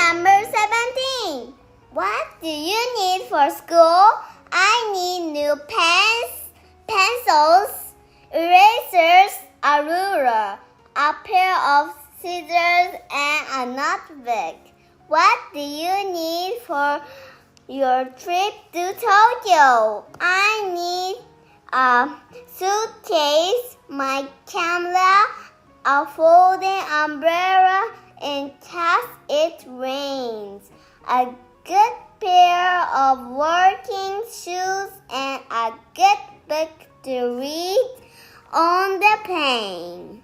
Number 17. What do you need for school? I need new pens, pencils, erasers, a ruler, a pair of scissors, and a notebook. What do you need for your trip to Tokyo? I need a suitcase, my camera, a folding umbrella in case it rains, a good pair of working shoes, and a good book to read on the plane.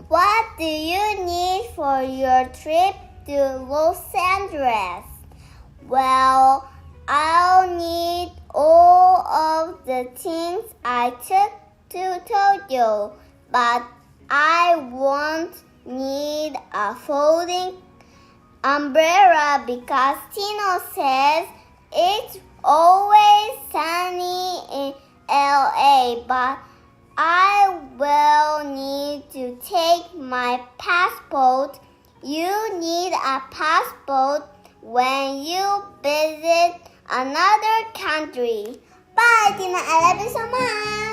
What do you need for your trip to Los Angeles? Well, I'll need all of the things I took to Tokyo, but I won't need a folding umbrella because Tino says it's always sunny in LA, but I will need to take my passport. You need a passport when you visit another country. Bye, Tina. I love you so much.